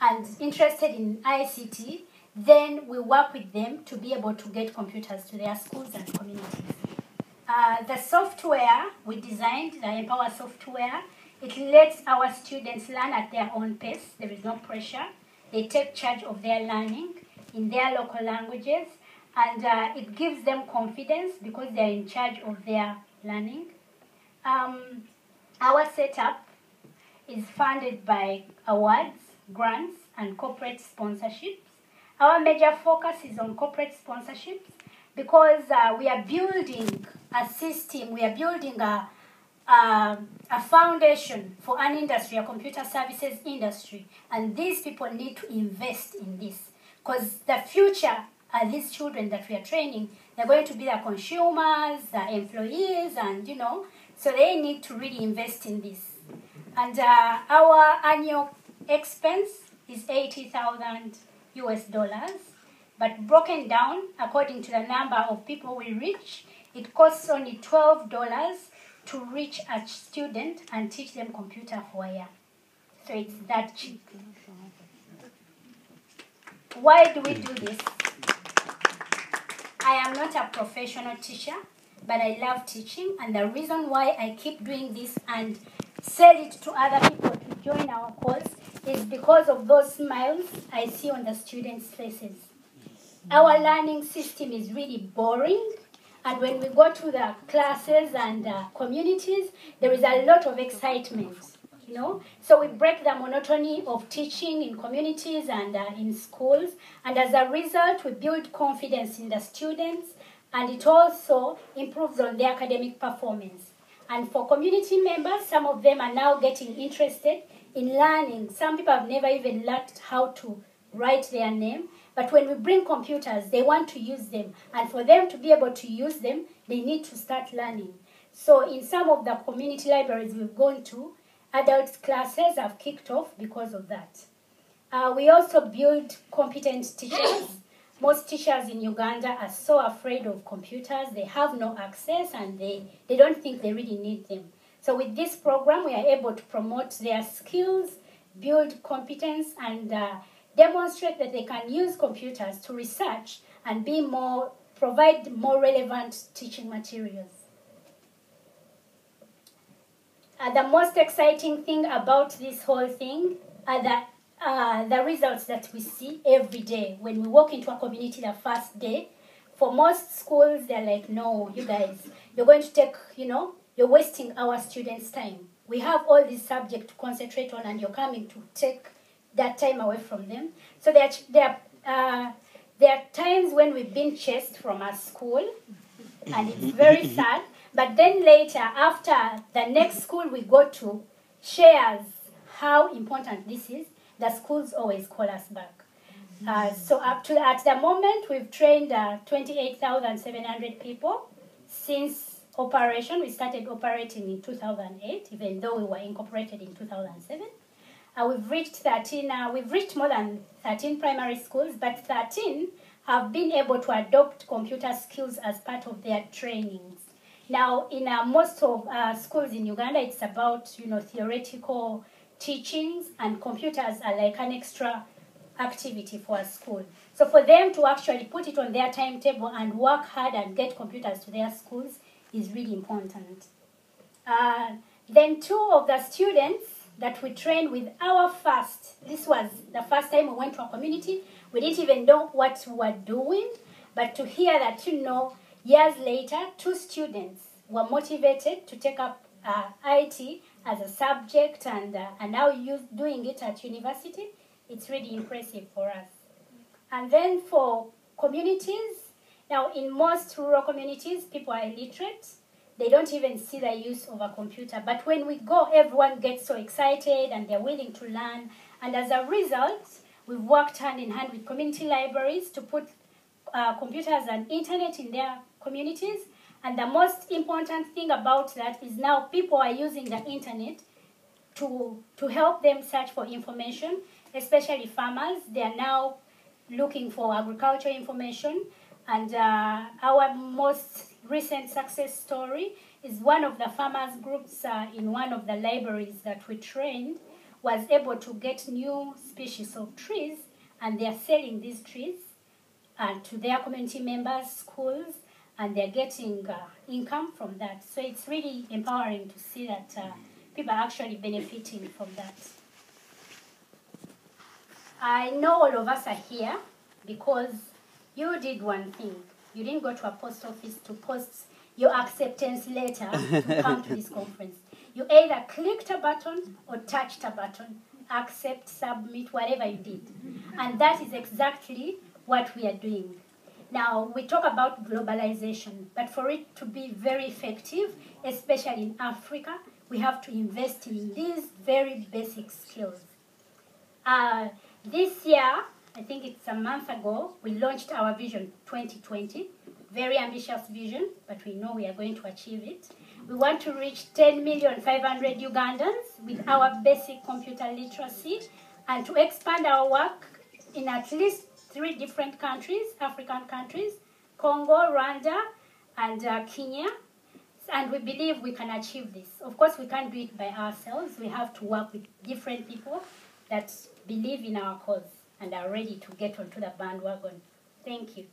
and interested in ICT, then we work with them to be able to get computers to their schools and communities. The software we designed, the Empower software, it lets our students learn at their own pace. There is no pressure. They take charge of their learning in their local languages, and it gives them confidence because they're in charge of their learning. Our setup is funded by awards, grants, and corporate sponsorships. Our major focus is on corporate sponsorships because we are building a system, we are building a foundation for an industry, a computer services industry, and these people need to invest in this because the future are these children that we are training. They're going to be the consumers, the employees, and so they need to really invest in this. And our annual expense is $80,000 US, but broken down according to the number of people we reach, it costs only $12 to reach a student and teach them computer for a year. So it's that cheap. Why do we do this? I am not a professional teacher, but I love teaching, and the reason why I keep doing this and sell it to other people to join our course is because of those smiles I see on the students' faces. Our learning system is really boring, and when we go to the classes and communities, there is a lot of excitement, So we break the monotony of teaching in communities and in schools, and as a result, we build confidence in the students, and it also improves on their academic performance. And for community members, some of them are now getting interested in learning. Some people have never even learned how to write their name, but when we bring computers, they want to use them. And for them to be able to use them, they need to start learning. So in some of the community libraries we've gone to, adult classes have kicked off because of that. We also build competent teachers. Most teachers in Uganda are so afraid of computers. They have no access, and they don't think they really need them. So with this program, we are able to promote their skills, build competence, and demonstrate that they can use computers to research and provide more relevant teaching materials. The most exciting thing about this whole thing are the results that we see every day. When we walk into a community the first day, for most schools, they're like, no, you guys, you're going to take, you're wasting our students' time. We have all these subjects to concentrate on, and you're coming to take that time away from them. So there are times when we've been chased from our school, and it's very sad. But then later, after the next school we go to shares how important this is, the schools always call us back. So at the moment, we've trained 28,700 people since operation. We started operating in 2008, even though we were incorporated in 2007. We've reached more than 13 primary schools, but 13 have been able to adopt computer skills as part of their trainings. Now, in most of schools in Uganda, it's about theoretical teachings, and computers are like an extra activity for a school. So for them to actually put it on their timetable and work hard and get computers to their schools is really important. Then two of the students that we trained with this was the first time we went to a community. We didn't even know what we were doing, but to hear that, years later, two students were motivated to take up IT as a subject and now doing it at university, it's really impressive for us. And then for communities, now in most rural communities, people are illiterate. They don't even see the use of a computer. But when we go, everyone gets so excited and they're willing to learn. And as a result, we've worked hand in hand with community libraries to put computers and internet in their communities. And the most important thing about that is now people are using the internet to help them search for information, especially farmers. They are now looking for agricultural information. And our most recent success story is one of the farmers groups in one of the libraries that we trained was able to get new species of trees, and they are selling these trees to their community members, schools, and they're getting income from that. So it's really empowering to see that people are actually benefiting from that. I know all of us are here because you did one thing. You didn't go to a post office to post your acceptance letter to come to this conference. You either clicked a button or touched a button, accept, submit, whatever you did. And that is exactly what we are doing. Now, we talk about globalization, but for it to be very effective, especially in Africa, we have to invest in these very basic skills. This year, I think it's a month ago, we launched our Vision 2020. Very ambitious vision, but we know we are going to achieve it. We want to reach 10,500,000 Ugandans with our basic computer literacy and to expand our work in at least 3 different countries, African countries, Congo, Rwanda, and Kenya. And we believe we can achieve this. Of course, we can't do it by ourselves. We have to work with different people that believe in our cause and are ready to get onto the bandwagon. Thank you.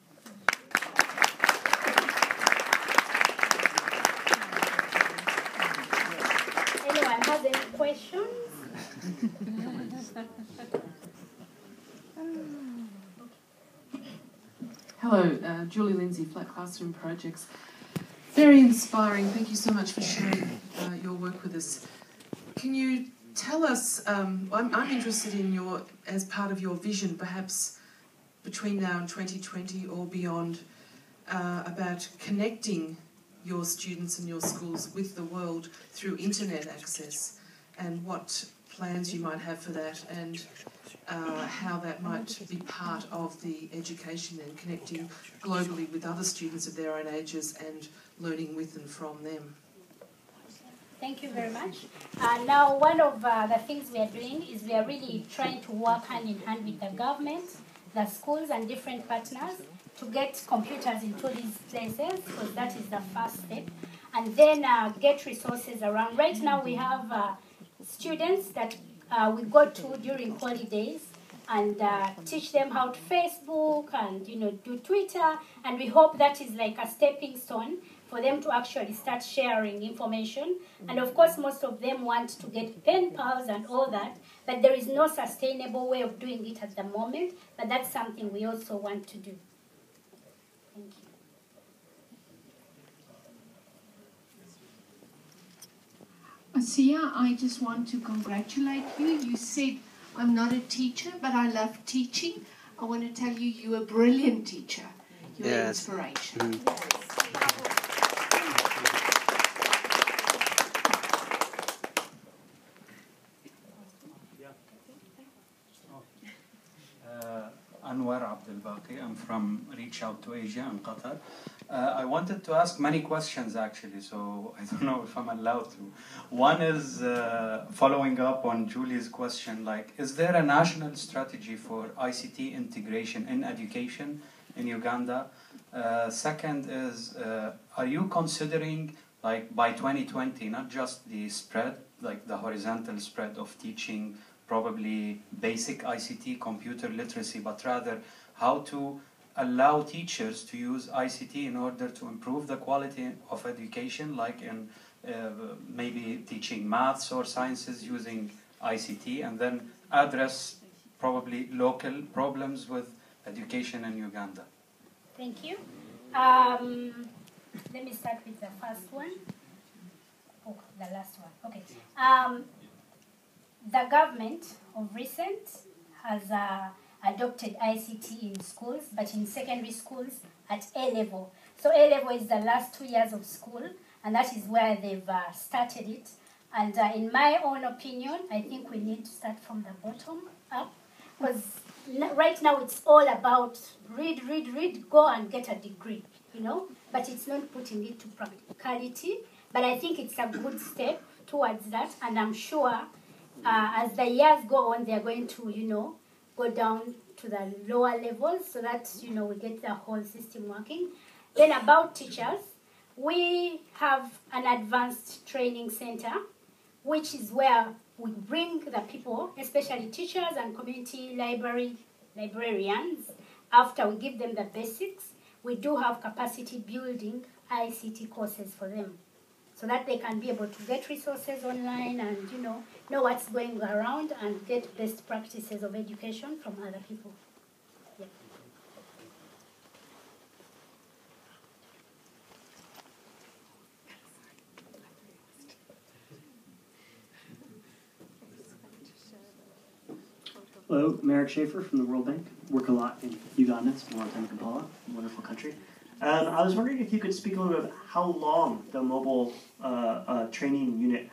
Anyone has any questions? Hello, Julie Lindsay, Flat Classroom Projects. Very inspiring. Thank you so much for sharing your work with us. Can you tell us, I'm interested in your, as part of your vision, perhaps between now and 2020 or beyond, about connecting your students and your schools with the world through internet access, and what plans you might have for that, and how that might be part of the education and connecting globally with other students of their own ages and learning with and from them. Thank you very much. Now, one of the things we are doing is we are really trying to work hand in hand with the government, the schools, and different partners to get computers into these places, because that is the first step, and then get resources around. Right now, we have students that we go to during holidays and teach them how to Facebook and do Twitter, and we hope that is like a stepping stone for them to actually start sharing information. And of course, most of them want to get pen pals and all that, but there is no sustainable way of doing it at the moment, but that's something we also want to do. Thank you. Asiya, I just want to congratulate you. You said, I'm not a teacher, but I love teaching. I want to tell you, you're a brilliant teacher. You're an inspiration. Anwar Abdelbaki. I'm from Reach Out to Asia in Qatar. I wanted to ask many questions actually, so I don't know if I'm allowed to. One is following up on Julie's question, like, is there a national strategy for ICT integration in education in Uganda? Second is, are you considering, like, by 2020, not just the spread, like the horizontal spread of teaching probably basic ICT, computer literacy, but rather how to allow teachers to use ICT in order to improve the quality of education, like in maybe teaching maths or sciences using ICT, and then address probably local problems with education in Uganda? Thank you. Let me start with the first one. Oh, the last one. Okay. The government of recent has adopted ICT in schools, but in secondary schools at A level. So A level is the last 2 years of school, and that is where they've started it. And in my own opinion, I think we need to start from the bottom up, because right now it's all about read, go and get a degree, but it's not putting it to practicality. But I think it's a good step towards that, and I'm sure as the years go on, they're going to, go down to the lower levels so that, we get the whole system working. Then about teachers, we have an advanced training center, which is where we bring the people, especially teachers and community librarians, after we give them the basics, we do have capacity building ICT courses for them, so that they can be able to get resources online and know what's going around and get best practices of education from other people. Yeah. Hello, Merrick Schaefer from the World Bank. Work a lot in Uganda, spent a long time in Kampala, a wonderful country. I was wondering if you could speak a little bit about how long the mobile training unit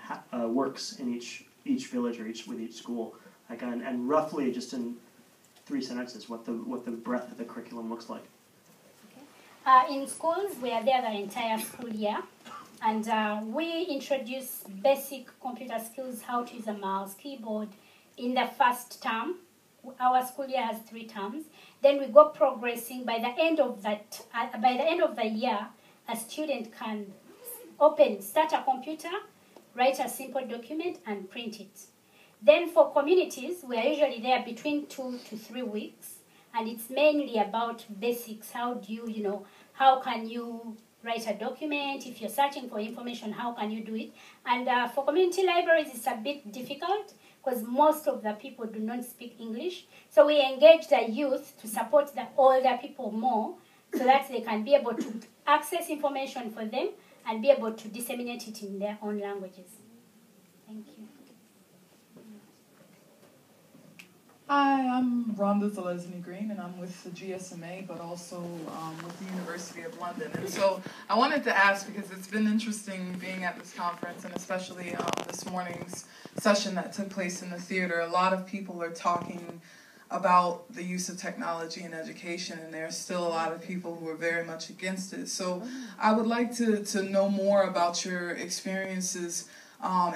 works in each village or with each school, like, and roughly, just in 3 sentences, what the breadth of the curriculum looks like. Okay. In schools, we are there the entire school year, and we introduce basic computer skills, how to use a mouse, keyboard, in the first term. Our school year has 3 terms. Then we go progressing. By the end of the year, a student can start a computer, write a simple document, and print it. Then for communities, we are usually there between 2 to 3 weeks, and it's mainly about basics. How can you write a document? If you're searching for information, how can you do it? And for community libraries, it's a bit difficult, because most of the people do not speak English. So we engage the youth to support the older people more, so that they can be able to access information for them and be able to disseminate it in their own languages. Thank you. Hi, I'm Rhonda Zelezny Green, and I'm with the GSMA, but also with the University of London. And so I wanted to ask, because it's been interesting being at this conference, and especially this morning's session that took place in the theater. A lot of people are talking about the use of technology in education, and there are still a lot of people who are very much against it. So I would like to know more about your experiences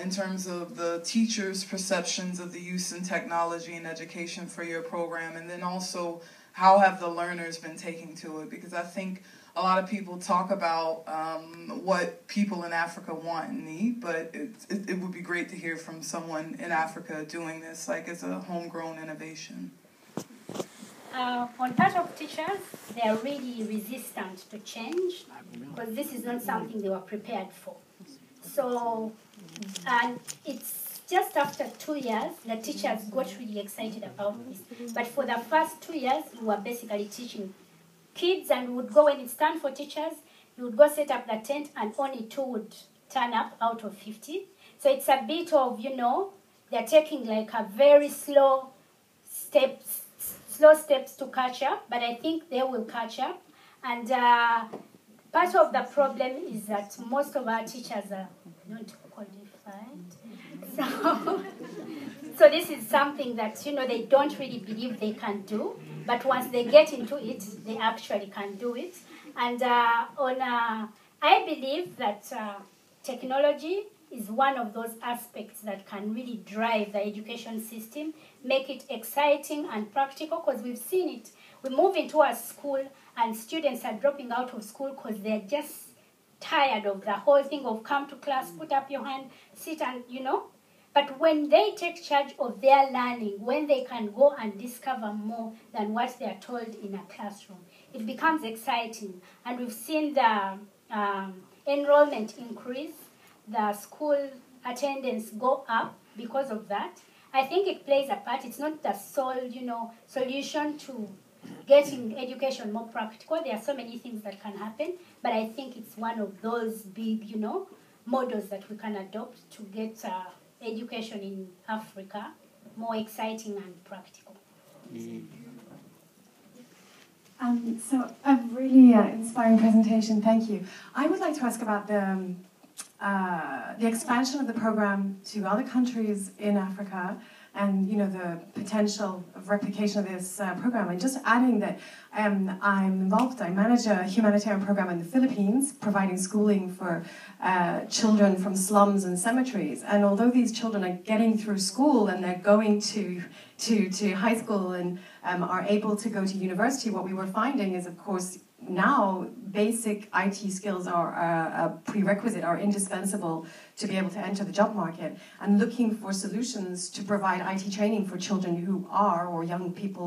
in terms of the teachers' perceptions of the use in technology in education for your program, and then also how have the learners been taking to it? Because I think a lot of people talk about what people in Africa want and need, but it would be great to hear from someone in Africa doing this, like as a homegrown innovation. On part of teachers, they are really resistant to change, because this is not something they were prepared for. So, and it's just after 2 years, the teachers got really excited about this. But for the first 2 years, we were basically teaching kids, and we would go, when it's time for teachers, we would go set up the tent, and only 2 would turn up out of 50. So it's a bit of, they're taking like a very slow steps to catch up, but I think they will catch up. And part of the problem is that most of our teachers are not qualified. So this is something that, they don't really believe they can do, but once they get into it, they actually can do it. And I believe that technology is one of those aspects that can really drive the education system, make it exciting and practical, because we've seen it. We move into a school and students are dropping out of school because they're just tired of the whole thing of come to class, put up your hand, sit and, But when they take charge of their learning, when they can go and discover more than what they are told in a classroom, it becomes exciting. And we've seen the enrollment increase, the school attendance go up because of that. I think it plays a part. It's not the sole, solution to getting education more practical. There are so many things that can happen, but I think it's one of those big, models that we can adopt to get education in Africa more exciting and practical. So a really inspiring presentation, thank you. I would like to ask about the expansion of the program to other countries in Africa, and the potential of replication of this program. And just adding that I manage a humanitarian program in the Philippines, providing schooling for children from slums and cemeteries. And although these children are getting through school and they're going to to high school and are able to go to university, what we were finding is, of course, now basic IT skills are a prerequisite, are indispensable to be able to enter the job market, and looking for solutions to provide IT training for children who are, or young people